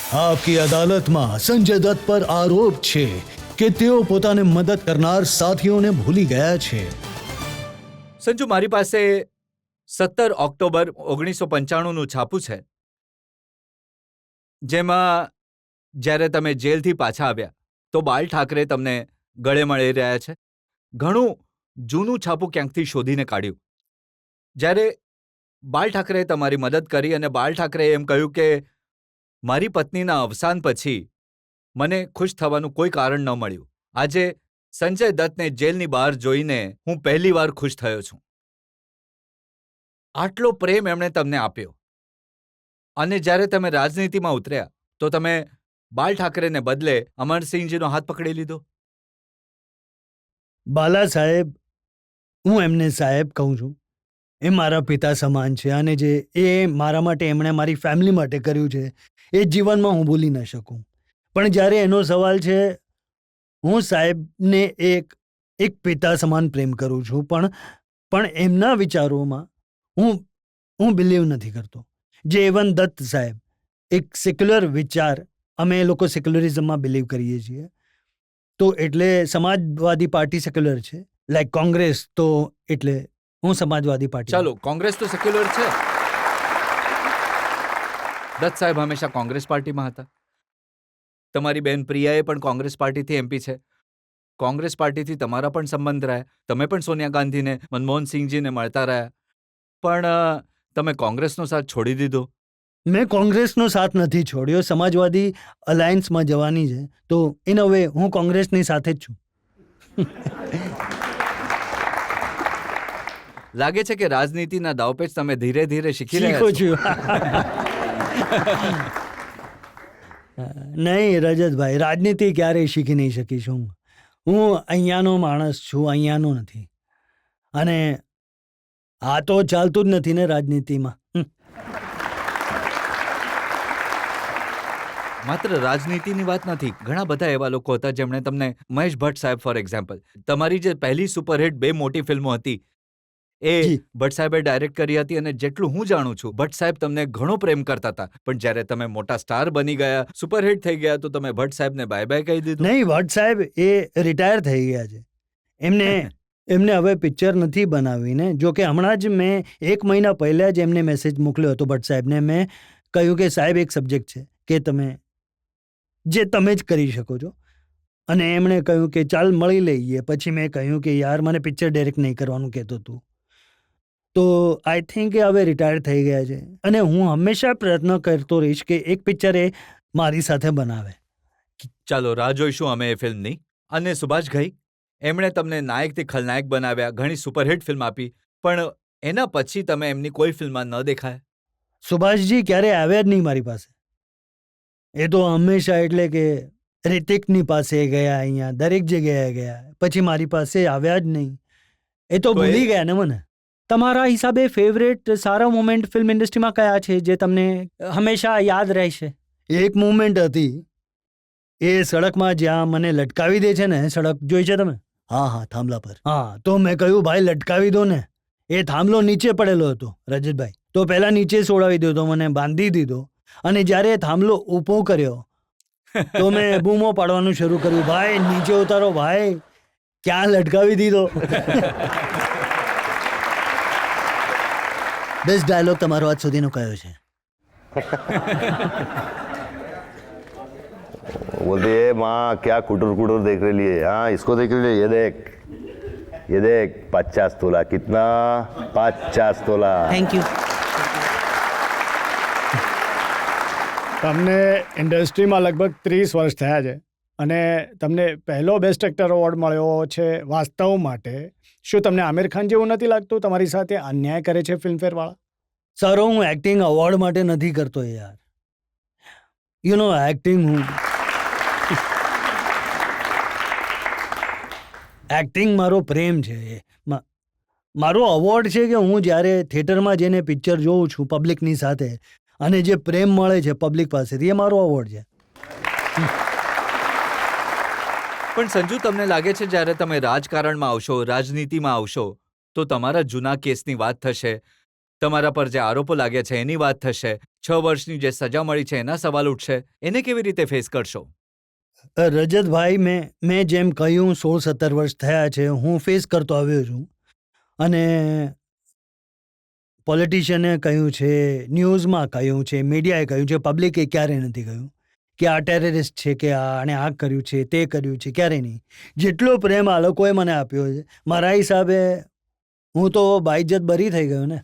આપકી અદાલતમાં સંજય દત્ત પર આરોપ છે કે તેઓ પોતાને મદદ કરનાર સાથીઓને ભૂલી ગયા છે. સંજુ, મારી પાસે 17 ઓક્ટોબર 1995નું છાપું છે, જેમાં જ્યારે તમે જેલથી પાછા આવ્યા તો બાલ ઠાકરે તમને ગળે મળી રહ્યા છે. ઘણું જૂનું છાપું ક્યાંકથી શોધીને કાઢ્યું. જ્યારે બાલ ઠાકરેએ તમારી મદદ કરી અને બાલ ઠાકરેએ એમ કહ્યું કે મારી પત્નીના અવસાન પછી મને ખુશ થવાનું કોઈ કારણ ન મળ્યું. આજે સંજય દત્તને જેલની બહાર જોઈને હું પહેલીવાર ખુશ થયો છું. આટલો પ્રેમ એમણે તમને આપ્યો, અને જ્યારે તમે રાજનીતિમાં ઉતર્યા તો તમે બાલ ઠાકરેને બદલે અમરસિંહજીનો હાથ પકડી લીધો. બાલા સાહેબ, હું એમને સાહેબ કહું છું. એ મારા પિતા સમાન છે, અને જે એ મારા માટે એમણે મારી ફેમિલી માટે કર્યું છે એ જીવનમાં હું ભૂલી ન શકું. પણ જ્યારે એનો સવાલ છે, હું સાહેબને એક પિતા સમાન પ્રેમ કરું છું, પણ એમના વિચારોમાં હું બિલીવ નથી કરતો. જે દત્ત સાહેબ એક સેક્યુલર વિચાર, અમે એ લોકો સેક્યુલરિઝમમાં બિલીવ કરીએ છીએ. તો એટલે સમાજવાદી પાર્ટી સેક્યુલર છે, લાઈક કોંગ્રેસ, તો એટલે હું સમાજવાદી પાર્ટી. ચાલો, કોંગ્રેસ તો સેક્યુલર છે. દત્ત સાહેબ હંમેશા કોંગ્રેસ પાર્ટીમાં હતા. તમારી બેન પ્રિયાએ પણ કોંગ્રેસ પાર્ટીથી એમપી છે. કોંગ્રેસ પાર્ટીથી તમારા પણ સંબંધ રહ્યા. તમે પણ સોનિયા ગાંધીને, મનમોહનસિંહજીને મળતા રહ્યા. પણ તમે કોંગ્રેસનો સાથ છોડી દીધો. મેં કોંગ્રેસનો સાથ નથી છોડ્યો. સમાજવાદી અલાયન્સમાં જવાની છે, તો ઇન અ વે હું કોંગ્રેસની સાથે જ છું. લાગે છે કે રાજનીતિના દાવપેચ તમે ધીરે ધીરે શીખી રહ્યા શીખું છો. છું. નહીં રજતભાઈ, રાજનીતિ ક્યારેય શીખી નહીં શકીશ. હું અહીંયાનો માણસ છું, અહીંયાનો નથી. અને આ તો ચાલતું જ નથી ને રાજનીતિમાં. માત્ર રાજનીતિની વાત નથી. ઘણા બધા એવા લોકો હતા જેમણે તમને, મહેશ ભટ્ટ સાહેબ ફોર એક્ઝામ્પલ, તમારી જે પહેલી સુપરહિટ 2 મોટી ફિલ્મો હતી એ ભટ્ટ સાહેબે ડાયરેક્ટ કરી હતી. અને જેટલું હું જાણું છું, ભટ્ટ સાહેબ તમને ઘણો પ્રેમ કરતા હતા. પણ જ્યારે તમે મોટા સ્ટાર બની ગયા, સુપરહિટ થઈ ગયા, તો તમે ભટ્ટ સાહેબને બાય બાય કહી દીધું. નહીં, ભટ્ટ સાહેબ એ રિટાયર થઈ ગયા છે. એમને હવે પિક્ચર નથી બનાવીને. જો કે હમણાં જ મેં 1 મહિના પહેલાં જ એમને મેસેજ મોકલ્યો હતો ભટ્ટ સાહેબને. મેં કહ્યું કે સાહેબ, એક સબ્જેક્ટ છે કે તમે જ કરી શકો છો. અને એમણે કહ્યું કે ચાલ મળી લઈએ. પછી મેં કહ્યું કે યાર, મને પિક્ચર ડાયરેક્ટ નહીં કરવાનું કહેતો તું. તો આઈ થિંક એ હવે રિટાયર થઈ ગયા છે. અને હું હંમેશા પ્રયત્ન કરતો રહીશ કે એક પિક્ચર એ મારી સાથે બનાવે. ચાલો, રાહ જોઈશું અમે એ ફિલ્મની. અને સુભાષઘઈ, એમણે તમને નાયકથી ખલનાયક બનાવ્યા, ઘણી સુપરહિટ ફિલ્મ આપી, પણ એના પછી તમે એમની કોઈ ફિલ્મમાં ન દેખાયા. સુભાષજી ક્યારે આવ્યા જ નહીં મારી પાસે. એ તો હંમેશા, એટલે કે રિતિકની પાસે ગયા, અહીંયા દરેક જગ્યાએ ગયા, પછી મારી પાસે આવ્યા જ નહીં. એ તો ભૂલી ગયા ને મને. તમારા હિસાબે ફેવરેટ સારા મોમેન્ટ ફિલ્મ ઇન્ડસ્ટ્રીમાં કયા છે જે તમને હંમેશા યાદ રહેશે? એક મોમેન્ટ હતી, એ સડકમાં જ્યાં મને લટકાવી દે છે ને. સડક જોઈ છે તમે? હા, થાંભલા પર. હા, તો મેં કહ્યું ભાઈ લટકાવી દો ને. એ થાંભલો નીચે પડેલો હતો રજતભાઈ, તો પહેલા નીચે સોડાવી દીધો, મને બાંધી દીધો. અને જ્યારે એ થાંભલો ઊભો કર્યો તો મેં બૂમો પાડવાનું શરૂ કર્યું, ભાઈ નીચે ઉતારો, ભાઈ ક્યાં લટકાવી દીધો. બેસ્ટ ડાયલોગ તમારો આજ સુધીનો કયો છે? बोलती है माँ क्या कुटुर कुटुर देख रही है. हाँ, इसको देख रही है. ये देख 50 तोला. कितना? 50 तोला. Thank you. તમને ઇન્ડસ્ટ્રીમાં લગભગ 30 વર્ષ થયા છે અને તમને પહેલો બેસ્ટ એક્ટર એવોર્ડ મળ્યો છે. વાસ્તવ માટે શું તમને આમિર ખાન જેવું નથી લાગતું તમારી સાથે અન્યાય કરે છે ફિલ્મફેરવાળા? સર, હું એક્ટિંગ અવોર્ડ માટે નથી કરતો યાર. યુ નો, એક્ટિંગ મારો પ્રેમ છે. મારો અવોર્ડ છે કે હું જ્યારે થિયેટરમાં જઈને પિક્ચર જોઉં છું પબ્લિકની સાથે, અને જે પ્રેમ મળે છે પબ્લિક પાસેથી, એ મારો અવોર્ડ છે. પણ સંજુ, તમને લાગે છે જ્યારે તમે રાજકારણમાં આવશો, રાજનીતિમાં આવશો, તો તમારા જૂના કેસની વાત થશે, તમારા પર જે આરોપો લાગ્યા છે એની વાત થશે, 6 વર્ષની જે સજા મળી છે એના સવાલ ઉઠશે. એને કેવી રીતે ફેસ કરશો? રજતભાઈ, મેં જેમ કહ્યું 16-17 વર્ષ થયા છે, હું ફેસ કરતો આવ્યો છું. અને પોલિટિશિયને કહ્યું છે, ન્યૂઝમાં કહ્યું છે, મીડિયાએ કહ્યું છે, પબ્લિકે ક્યારેય નથી કહ્યું કે આ ટેરરિસ્ટ છે, કે આણે આ કર્યું છે, તે કર્યું છે, ક્યારેય નહીં. જેટલો પ્રેમ આ લોકોએ મને આપ્યો છે, મારા હિસાબે હું તો બાઇજ્જત બરી થઈ ગયો ને.